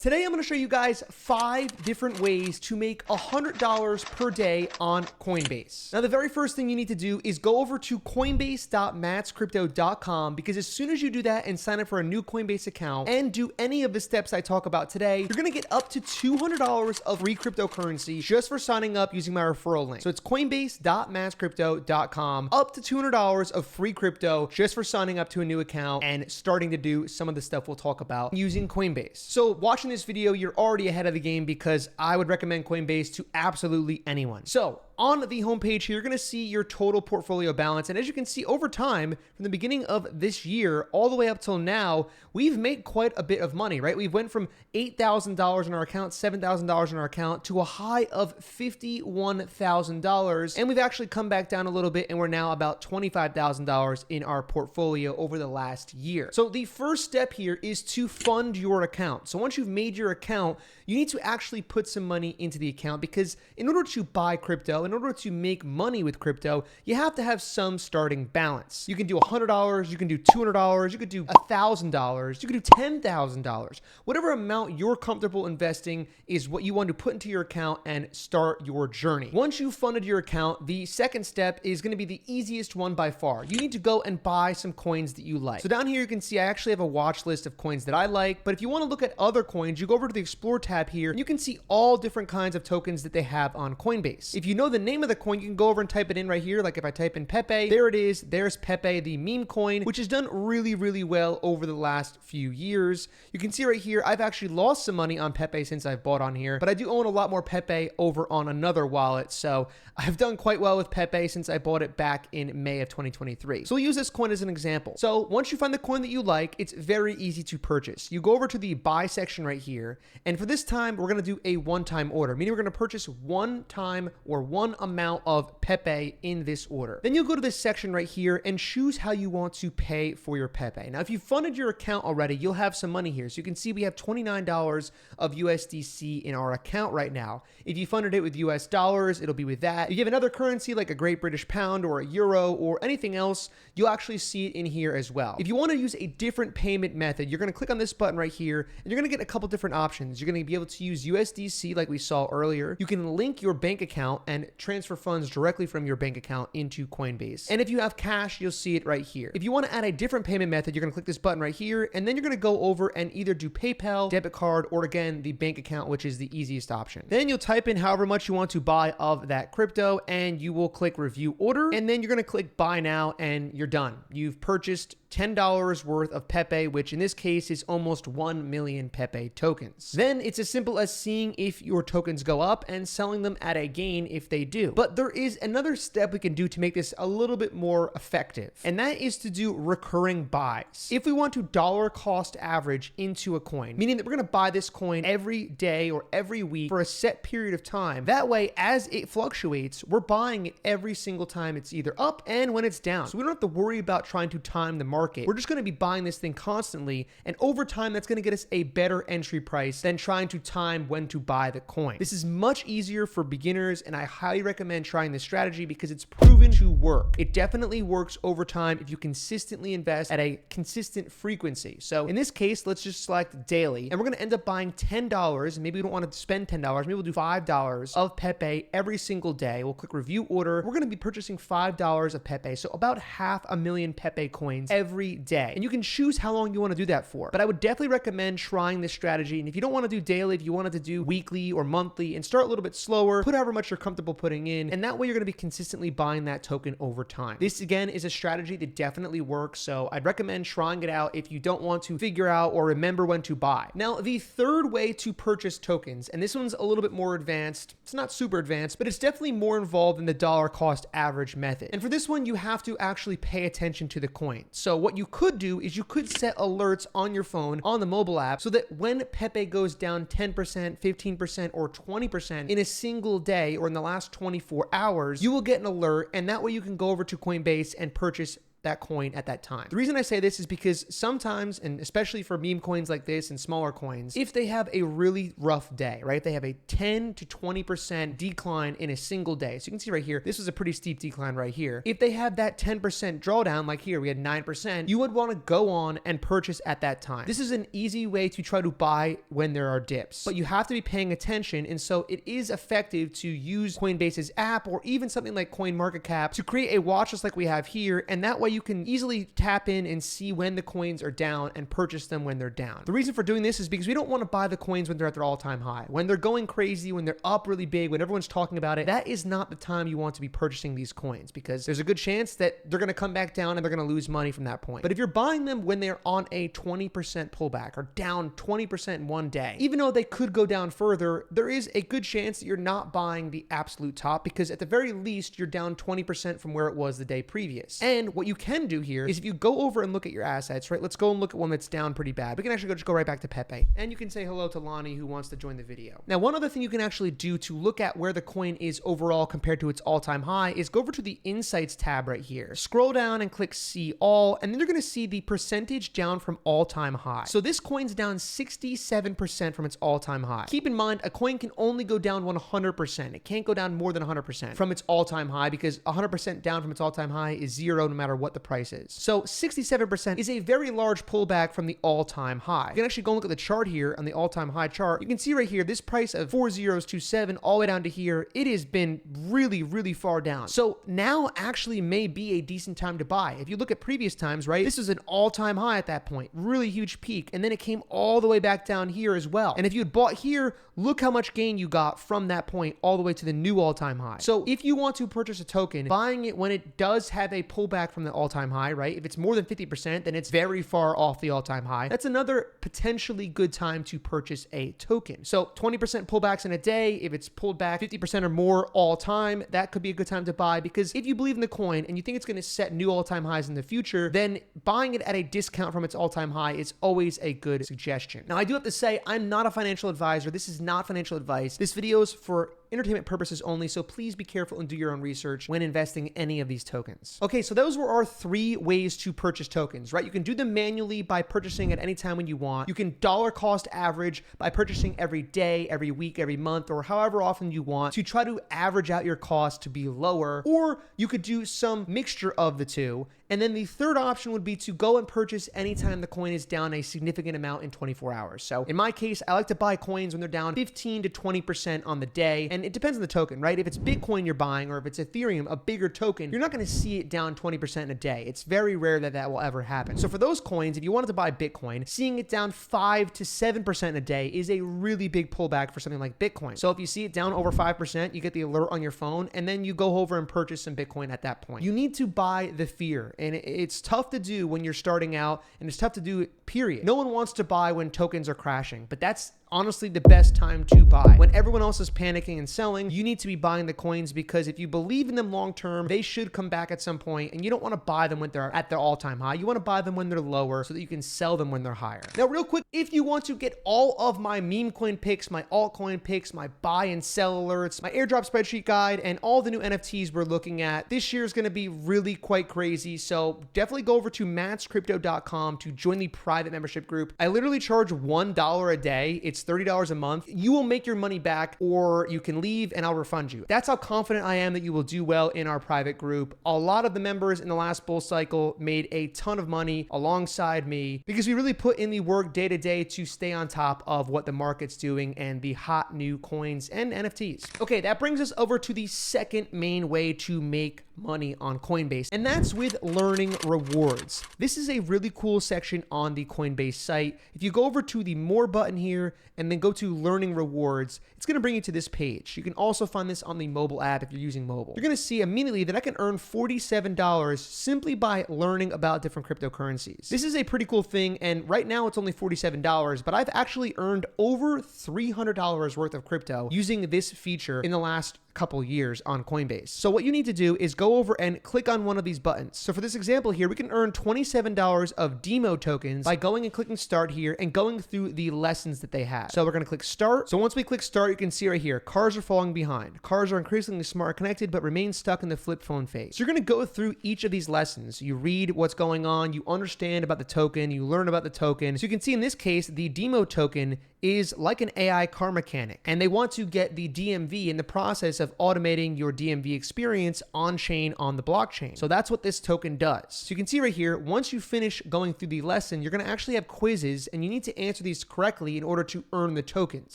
Today, I'm going to show you guys 5 different ways to make $100 per day on Coinbase. Now, the very first thing you need to do is go over to coinbase.matscrypto.com, because as soon as you do that and sign up for a new Coinbase account and do any of the steps I talk about today, you're going to get up to $200 of free cryptocurrency just for signing up using my referral link. So it's coinbase.matscrypto.com, up to $200 of free crypto just for signing up to a new account and starting to do some of the stuff we'll talk about using Coinbase. So watching this video, you're already ahead of the game because I would recommend Coinbase to absolutely anyone. So on the homepage here, you're going to see your total portfolio balance. And as you can see, over time, from the beginning of this year all the way up till now, we've made quite a bit of money, right? We went from $8,000 in our account, $7,000 in our account, to a high of $51,000. And we've actually come back down a little bit, and we're now about $25,000 in our portfolio over the last year. So the first step here is to fund your account. So once you've made your account, you need to actually put some money into the account, because in order to buy crypto, in order to make money with crypto, you have to have some starting balance. You can do $100, you can do $200, you could do $1,000, you could do $10,000. Whatever amount you're comfortable investing is what you want to put into your account and start your journey. Once you've funded your account, the second step is going to be the easiest one by far. You need to go and buy some coins that you like. So down here you can see I actually have a watch list of coins that I like, but if you want to look at other coins, you go over to the Explore tab here, and you can see all different kinds of tokens that they have on Coinbase. If you know the name of the coin, you can go over and type it in right here. Like if I type in Pepe, there it is. There's Pepe, the meme coin, which has done really, really well over the last few years. You can see right here, I've actually lost some money on Pepe since I've bought on here, but I do own a lot more Pepe over on another wallet. So I've done quite well with Pepe since I bought it back in May of 2023. So we'll use this coin as an example. So once you find the coin that you like, it's very easy to purchase. You go over to the buy section right here. And for this time, we're going to do a one-time order, meaning we're going to purchase one time or one amount of Pepe in this order. Then you'll go to this section right here and choose how you want to pay for your Pepe. Now, if you funded your account already, you'll have some money here. So you can see we have $29 of USDC in our account right now. If you funded it with US dollars, it'll be with that. If you have another currency like a Great British Pound or a Euro or anything else, you'll actually see it in here as well. If you want to use a different payment method, you're going to click on this button right here, and you're going to get a couple different options. You're going to be able to use USDC like we saw earlier. You can link your bank account and transfer funds directly from your bank account into Coinbase. And if you have cash, you'll see it right here. If you want to add a different payment method, you're going to click this button right here, and then you're going to go over and either do PayPal, debit card, or again, the bank account, which is the easiest option. Then you'll type in however much you want to buy of that crypto, and you will click review order, and then you're going to click buy now, and you're done. You've purchased $10 worth of Pepe, which in this case is almost 1 million Pepe tokens. Then it's as simple as seeing if your tokens go up and selling them at a gain if they do. But there is another step we can do to make this a little bit more effective, and that is to do recurring buys. If we want to dollar cost average into a coin, meaning that we're going to buy this coin every day or every week for a set period of time, that way as it fluctuates, we're buying it every single time it's either up and when it's down. So we don't have to worry about trying to time the market. We're just going to be buying this thing constantly, and over time that's going to get us a better entry price than trying to time when to buy the coin. This is much easier for beginners, and I highly recommend trying this strategy because it's proven to work. It definitely works over time if you consistently invest at a consistent frequency. So in this case, let's just select daily, and we're going to end up buying $10. Maybe we don't want to spend $10. Maybe we'll do $5 of Pepe every single day. We'll click review order. We're going to be purchasing $5 of Pepe, so about 500,000 Pepe coins every day. And you can choose how long you want to do that for. But I would definitely recommend trying this strategy. And if you don't want to do daily, if you wanted to do weekly or monthly and start a little bit slower, put however much you're comfortable putting in. And that way you're going to be consistently buying that token over time. This again is a strategy that definitely works. So I'd recommend trying it out if you don't want to figure out or remember when to buy. Now, the third way to purchase tokens, and this one's a little bit more advanced. It's not super advanced, but it's definitely more involved than the dollar cost average method. And for this one, you have to actually pay attention to the coin. So what you could do is you could set alerts on your phone on the mobile app so that when Pepe goes down 10%, 15%, or 20% in a single day or in the last 24 hours, you will get an alert, and that way you can go over to Coinbase and purchase that coin at that time. The reason I say this is because sometimes, and especially for meme coins like this and smaller coins, if they have a really rough day, right? They have a 10 to 20% decline in a single day. So you can see right here, this was a pretty steep decline right here. If they have that 10% drawdown, like here, we had 9%, you would want to go on and purchase at that time. This is an easy way to try to buy when there are dips, but you have to be paying attention. And so it is effective to use Coinbase's app or even something like CoinMarketCap to create a watch list like we have here. And that way you can easily tap in and see when the coins are down and purchase them when they're down. The reason for doing this is because we don't want to buy the coins when they're at their all-time high. When they're going crazy, when they're up really big, when everyone's talking about it, that is not the time you want to be purchasing these coins, because there's a good chance that they're going to come back down and they're going to lose money from that point. But if you're buying them when they're on a 20% pullback or down 20% in one day, even though they could go down further, there is a good chance that you're not buying the absolute top, because at the very least, you're down 20% from where it was the day previous. And what you can do here is if you go over and look at your assets, right? Let's go and look at one that's down pretty bad. We can actually just go right back to Pepe, and you can say hello to Lonnie, who wants to join the video. Now, one other thing you can actually do to look at where the coin is overall compared to its all-time high is go over to the Insights tab right here. Scroll down and click See All, and then you're going to see the percentage down from all-time high. So this coin's down 67% from its all-time high. Keep in mind, a coin can only go down 100%. It can't go down more than 100% from its all-time high, because 100% down from its all-time high is zero no matter what the price is. So 67% is a very large pullback from the all-time high. You can actually go look at the chart here on the all-time high chart. You can see right here, this price of 4027 all the way down to here, it has been really, really far down. So now actually may be a decent time to buy. If you look at previous times, right, this was an all-time high at that point, really huge peak, and then it came all the way back down here as well. And if you had bought here, look how much gain you got from that point all the way to the new all-time high. So if you want to purchase a token, buying it when it does have a pullback from the all-time high, right? If it's more than 50%, then it's very far off the all-time high. That's another potentially good time to purchase a token. So 20% pullbacks in a day, if it's pulled back 50% or more all time, that could be a good time to buy, because if you believe in the coin and you think it's going to set new all-time highs in the future, then buying it at a discount from its all-time high is always a good suggestion. Now, I do have to say, I'm not a financial advisor. This is not financial advice. This video is for entertainment purposes only, so please be careful and do your own research when investing in any of these tokens. Okay, so those were our 3 ways to purchase tokens, right? You can do them manually by purchasing at any time when you want. You can dollar cost average by purchasing every day, every week, every month, or however often you want to try to average out your cost to be lower, or you could do some mixture of the two. And then the third option would be to go and purchase anytime the coin is down a significant amount in 24 hours. So in my case, I like to buy coins when they're down 15 to 20% on the day. And it depends on the token, right? If it's Bitcoin you're buying, or if it's Ethereum, a bigger token, you're not going to see it down 20% in a day. It's very rare that that will ever happen. So for those coins, if you wanted to buy Bitcoin, seeing it down 5 to 7% in a day is a really big pullback for something like Bitcoin. So if you see it down over 5%, you get the alert on your phone, and then you go over and purchase some Bitcoin at that point. You need to buy the fear. And it's tough to do when you're starting out, and it's tough to do, period. No one wants to buy when tokens are crashing, but that's honestly the best time to buy. When everyone else is panicking and selling, you need to be buying the coins, because if you believe in them long term, they should come back at some point, and you don't want to buy them when they're at their all-time high. You want to buy them when they're lower so that you can sell them when they're higher. Now, real quick, if you want to get all of my meme coin picks, my altcoin picks, my buy and sell alerts, my airdrop spreadsheet guide, and all the new NFTs we're looking at, this year is going to be really quite crazy. So definitely go over to mattscrypto.com to join the private membership group. I literally charge $1 a day. It's $30 a month. You will make your money back, or you can leave and I'll refund you. That's how confident I am that you will do well in our private group. A lot of the members in the last bull cycle made a ton of money alongside me, because we really put in the work day to day to stay on top of what the market's doing and the hot new coins and NFTs. Okay, that brings us over to the second main way to make money on Coinbase, and that's with learning rewards. This is a really cool section on the Coinbase site. If you go over to the More button here and then go to Learning Rewards, it's going to bring you to this page. You can also find this on the mobile app if you're using mobile. You're going to see immediately that I can earn $47 simply by learning about different cryptocurrencies. This is a pretty cool thing, and right now it's only $47, but I've actually earned over $300 worth of crypto using this feature in the last couple years on Coinbase. So what you need to do is go over and click on one of these buttons. So for this example here, we can earn $27 of demo tokens by going and clicking start here and going through the lessons that they have. So we're going to click start. So once we click start, you can see right here, cars are falling behind. Cars are increasingly smart and connected, but remain stuck in the flip phone phase. So you're going to go through each of these lessons. You read what's going on, you understand about the token, you learn about the token. So you can see in this case, the demo token is like an AI car mechanic, and they want to get the DMV in the process of automating your DMV experience on chain on the blockchain. So that's what this token does. So you can see right here, once you finish going through the lesson, you're going to actually have quizzes, and you need to answer these correctly in order to earn the tokens.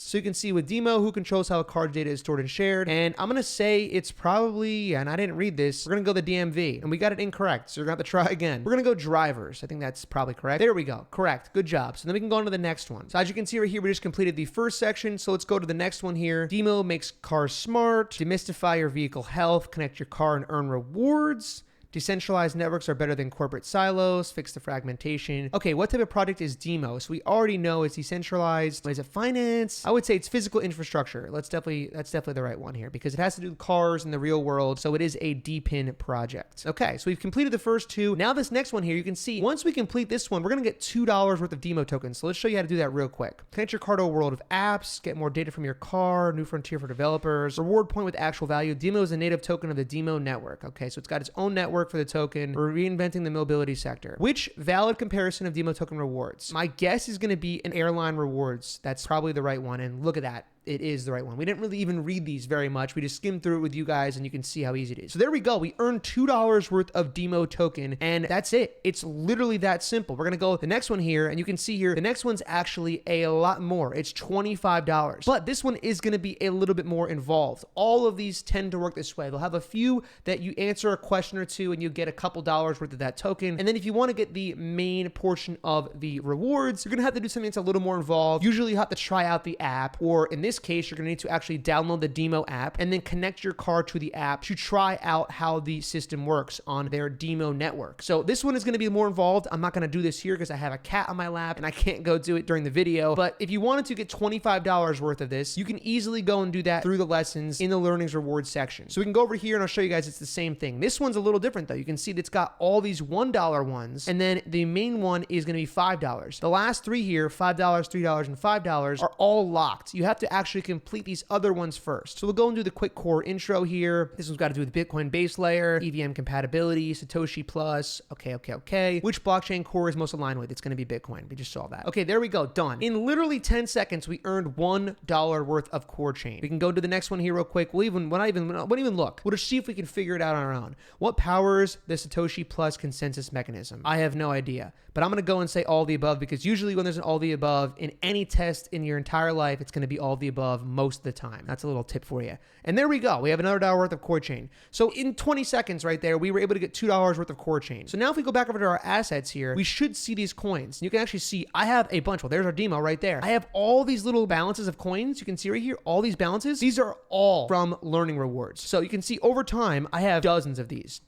So you can see with demo, who controls how a card data is stored and shared. And I'm going to say it's probably, and I didn't read this, we're going to go the DMV, and we got it incorrect. So you're going to have to try again. We're going to go drivers. I think that's probably correct. There we go. Correct. Good job. So then we can go on to the next one. So as you can see right here, we just completed the first section. So let's go to the next one here. Demo makes cars smart, demystify your vehicle health, connect your car and earn rewards. Decentralized networks are better than corporate silos. Fix the fragmentation. Okay, what type of project is Demo? So we already know it's decentralized. Is it finance? I would say it's physical infrastructure. That's definitely the right one here because it has to do with cars in the real world. So it is a DPIN project. Okay, so we've completed the first two. Now this next one here, you can see once we complete this one, we're gonna get $2 worth of Demo tokens. So let's show you how to do that real quick. Connect your car to a world of apps, get more data from your car, new frontier for developers, reward point with actual value. Demo is a native token of the Demo network. Okay, so it's got its own network for the token. We're reinventing the mobility sector. Which valid comparison of demo token rewards? My guess is going to be an airline rewards. That's probably the right one. And look at that. It is the right one. We didn't really even read these very much. We just skimmed through it with you guys and you can see how easy it is. So there we go. We earned $2 worth of demo token and that's it. It's literally that simple. We're going to go the next one here and you can see here, the next one's actually a lot more. It's $25, but this one is going to be a little bit more involved. All of these tend to work this way. They'll have a few that you answer a question or two and you get a couple dollars worth of that token. And then if you want to get the main portion of the rewards, you're going to have to do something that's a little more involved. Usually you have to try out the app, or in this case, you're going to need to actually download the Demo app and then connect your car to the app to try out how the system works on their Demo network. So this one is going to be more involved. I'm not going to do this here because I have a cat on my lap and I can't go do it during the video. But if you wanted to get $25 worth of this, you can easily go and do that through the lessons in the learnings rewards section. So we can go over here and I'll show you guys it's the same thing. This one's a little different though. You can see that it's got all these $1 ones and then the main one is going to be $5. The last three here, $5, $3, and $5 are all locked. You have to actually complete these other ones first. So we'll go and do the quick core intro here. This one's got to do with Bitcoin base layer, EVM compatibility, Satoshi Plus. Okay. Which blockchain core is most aligned with? It's going to be Bitcoin. We just saw that. Okay, there we go. Done. In literally 10 seconds, we earned $1 worth of core chain. We can go to the next one here real quick. We'll even look. We'll just see if we can figure it out on our own. What powers the Satoshi Plus consensus mechanism? I have no idea, but I'm going to go and say all the above because usually when there's an all the above in any test in your entire life, it's going to be all the above most of the time. That's a little tip for you. And there we go. We have another $1 worth of core chain. So in 20 seconds right there, we were able to get $2 worth of core chain. So now if we go back over to our assets here, we should see these coins. You can actually see I have a bunch. Well, there's our demo right there. I have all these little balances of coins. You can see right here, all these balances. These are all from learning rewards. So you can see over time, I have dozens of these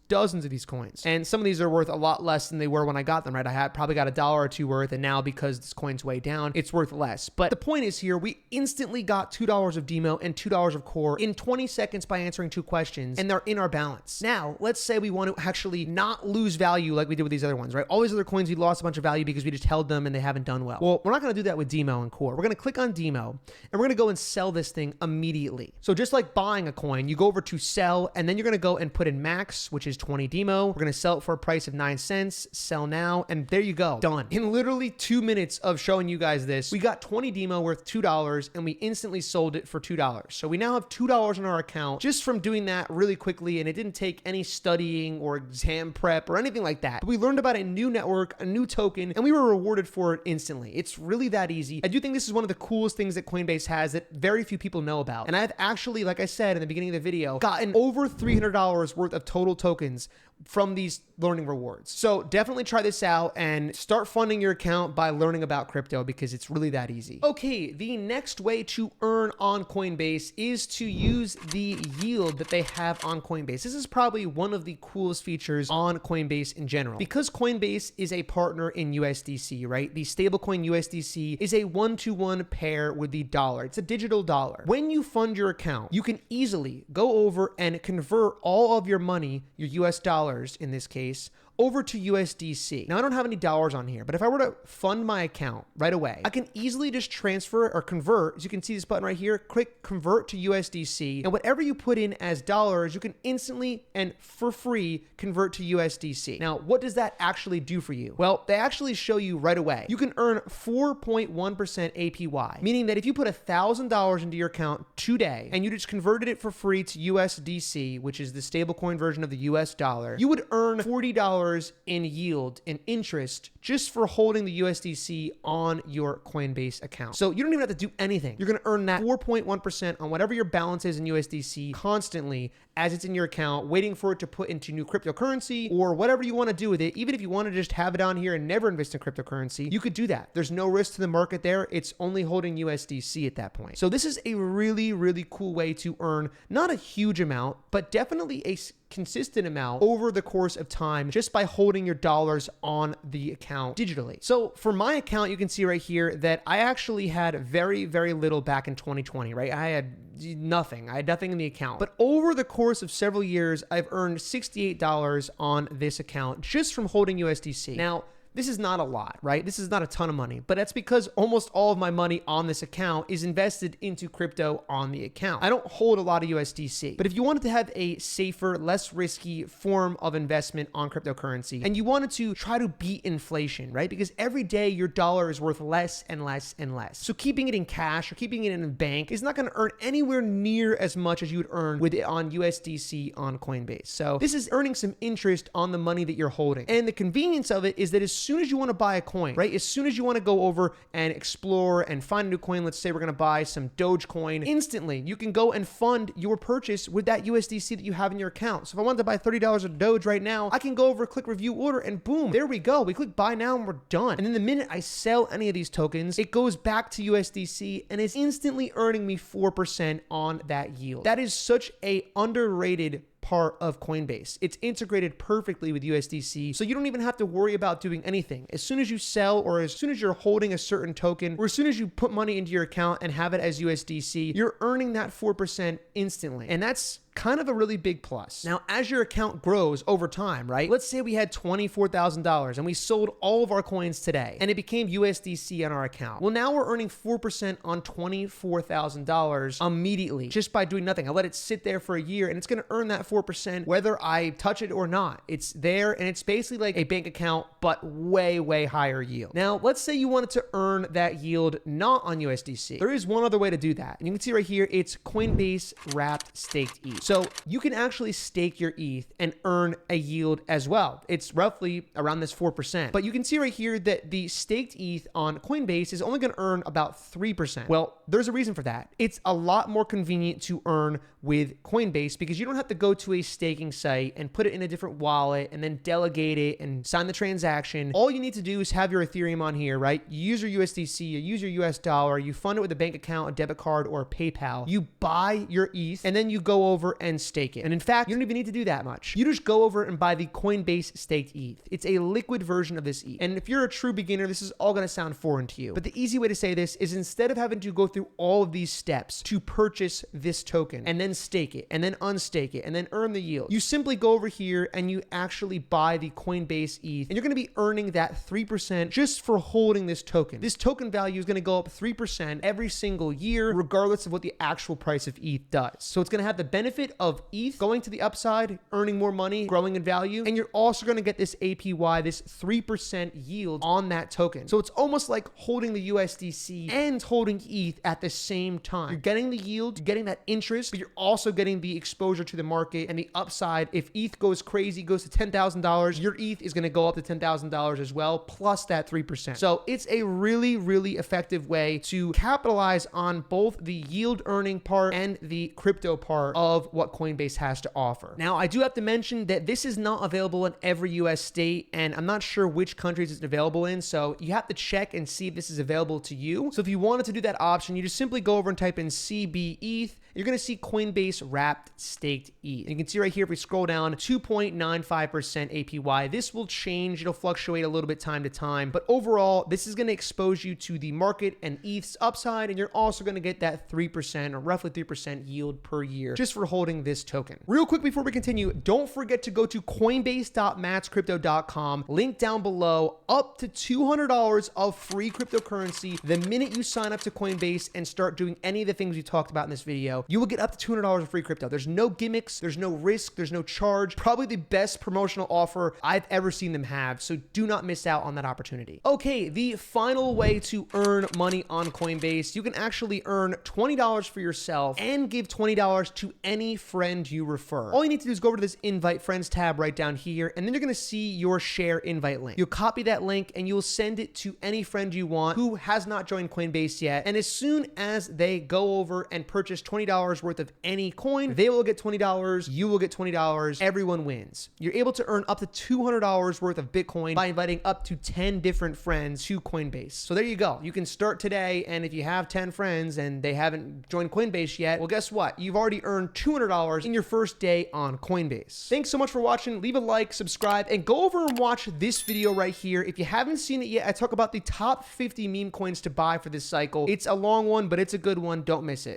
coins. And some of these are worth a lot less than they were when I got them, right? I had probably got $1 or $2 worth. And now because this coin's way down, it's worth less. But the point is here, we instantly got $2 of demo and $2 of core in 20 seconds by answering 2 questions, and they're in our balance. Now, let's say we want to actually not lose value like we did with these other ones, right? All these other coins, we lost a bunch of value because we just held them and they haven't done well. Well, we're not going to do that with demo and core. We're going to click on demo and we're going to go and sell this thing immediately. So just like buying a coin, you go over to sell and then you're going to go and put in max, which is 20 demo. We're going to sell it for a price of 9 cents, sell now, and there you go. Done. In literally 2 minutes of showing you guys this, we got 20 demo worth $2 and we instantly sold it for $2. So we now have $2 in our account just from doing that really quickly, and it didn't take any studying or exam prep or anything like that. But we learned about a new network, a new token, and we were rewarded for it instantly. It's really that easy. I do think this is one of the coolest things that Coinbase has that very few people know about. And I've actually, like I said in the beginning of the video, gotten over $300 worth of total tokens from these learning rewards. So definitely try this out and start funding your account by learning about crypto because it's really that easy. Okay, the next way to to earn on Coinbase is to use the yield that they have on Coinbase. This is probably one of the coolest features on Coinbase in general. Because Coinbase is a partner in USDC, right? The stablecoin USDC is a one-to-one pair with the dollar. It's a digital dollar. When you fund your account, you can easily go over and convert all of your money, your US dollars in this case, over to USDC. Now, I don't have any dollars on here, but if I were to fund my account right away, I can easily just transfer or convert. As you can see this button right here, click convert to USDC, and whatever you put in as dollars, you can instantly and for free convert to USDC. Now, what does that actually do for you? Well, they actually show you right away. You can earn 4.1% APY, meaning that if you put $1,000 into your account today and you just converted it for free to USDC, which is the stablecoin version of the US dollar, you would earn $40 in yield and interest just for holding the USDC on your Coinbase account. So you don't even have to do anything. You're going to earn that 4.1% on whatever your balance is in USDC constantly as it's in your account, waiting for it to put into new cryptocurrency or whatever you want to do with it. Even if you want to just have it on here and never invest in cryptocurrency, you could do that. There's no risk to the market there. It's only holding USDC at that point. So this is a really, really cool way to earn not a huge amount, but definitely a consistent amount over the course of time just by holding your dollars on the account digitally. So for my account, you can see right here that I actually had very, very little back in 2020, right? I had nothing. I had nothing in the account. But over the course of several years, I've earned $68 on this account just from holding USDC. Now, this is not a lot, right? This is not a ton of money, but that's because almost all of my money on this account is invested into crypto on the account. I don't hold a lot of USDC, but if you wanted to have a safer, less risky form of investment on cryptocurrency, and you wanted to try to beat inflation, right? Because every day your dollar is worth less and less and less. So keeping it in cash or keeping it in a bank is not going to earn anywhere near as much as you would earn with it on USDC on Coinbase. So this is earning some interest on the money that you're holding. And the convenience of it is that as soon as you want to buy a coin, right? As soon as you want to go over and explore and find a new coin, let's say we're going to buy some Dogecoin, instantly you can go and fund your purchase with that USDC that you have in your account. So if I wanted to buy $30 of Doge right now, I can go over, click review order, and boom, there we go. We click buy now and we're done. And then the minute I sell any of these tokens, it goes back to USDC and is instantly earning me 4% on that yield. That is such a underrated part of Coinbase. It's integrated perfectly with USDC, so you don't even have to worry about doing anything. As soon as you sell, or as soon as you're holding a certain token, or as soon as you put money into your account and have it as USDC, you're earning that 4% instantly. And that's kind of a really big plus. Now, as your account grows over time, right? Let's say we had $24,000 and we sold all of our coins today and it became USDC on our account. Well, now we're earning 4% on $24,000 immediately just by doing nothing. I let it sit there for a year and it's going to earn that 4% whether I touch it or not. It's there and it's basically like a bank account, but way, way higher yield. Now, let's say you wanted to earn that yield not on USDC. There is one other way to do that. And you can see right here, it's Coinbase wrapped staked ETH. So you can actually stake your ETH and earn a yield as well. It's roughly around this 4%. But you can see right here that the staked ETH on Coinbase is only going to earn about 3%. Well, there's a reason for that. It's a lot more convenient to earn with Coinbase because you don't have to go to a staking site and put it in a different wallet and then delegate it and sign the transaction. All you need to do is have your Ethereum on here, right? You use your USDC, you use your US dollar, you fund it with a bank account, a debit card, or PayPal. You buy your ETH and then you go over and stake it. And in fact, you don't even need to do that much. You just go over and buy the Coinbase staked ETH. It's a liquid version of this ETH. And if you're a true beginner, this is all going to sound foreign to you. But the easy way to say this is instead of having to go through all of these steps to purchase this token and then stake it and then unstake it and then earn the yield, you simply go over here and you actually buy the Coinbase ETH and you're going to be earning that 3% just for holding this token. This token value is going to go up 3% every single year, regardless of what the actual price of ETH does. So it's going to have the benefit of ETH going to the upside, earning more money, growing in value, and you're also going to get this APY, this 3% yield on that token. So it's almost like holding the USDC and holding ETH at the same time. You're getting the yield, you're getting that interest, but you're also getting the exposure to the market and the upside. If ETH goes crazy, goes to $10,000, your ETH is going to go up to $10,000 as well, plus that 3%. So it's a really, really effective way to capitalize on both the yield earning part and the crypto part of love what Coinbase has to offer. Now, I do have to mention that this is not available in every US state, and I'm not sure which countries it's available in, so you have to check and see if this is available to you. So if you wanted to do that option, you just simply go over and type in CBETH. You're going to see Coinbase wrapped staked ETH. And you can see right here, if we scroll down, 2.95% APY. This will change. It'll fluctuate a little bit time to time, but overall, this is going to expose you to the market and ETH's upside, and you're also going to get that 3% or roughly 3% yield per year just for holding this token. Real quick before we continue, don't forget to go to coinbase.matscrypto.com, link down below, up to $200 of free cryptocurrency the minute you sign up to Coinbase and start doing any of the things we talked about in this video. You will get up to $200 of free crypto. There's no gimmicks, there's no risk, there's no charge. Probably the best promotional offer I've ever seen them have, so do not miss out on that opportunity. Okay, the final way to earn money on Coinbase, you can actually earn $20 for yourself and give $20 to any friend you refer. All you need to do is go over to this invite friends tab right down here, and then you're gonna see your share invite link. You'll copy that link and you'll send it to any friend you want who has not joined Coinbase yet, and as soon as they go over and purchase $20 worth of any coin, they will get $20, you will get $20, everyone wins. You're able to earn up to $200 worth of Bitcoin by inviting up to 10 different friends to Coinbase. So there you go. You can start today, and if you have 10 friends and they haven't joined Coinbase yet, well, guess what? You've already earned $200 in your first day on Coinbase. Thanks so much for watching. Leave a like, subscribe, and go over and watch this video right here. If you haven't seen it yet, I talk about the top 50 meme coins to buy for this cycle. It's a long one, but it's a good one. Don't miss it.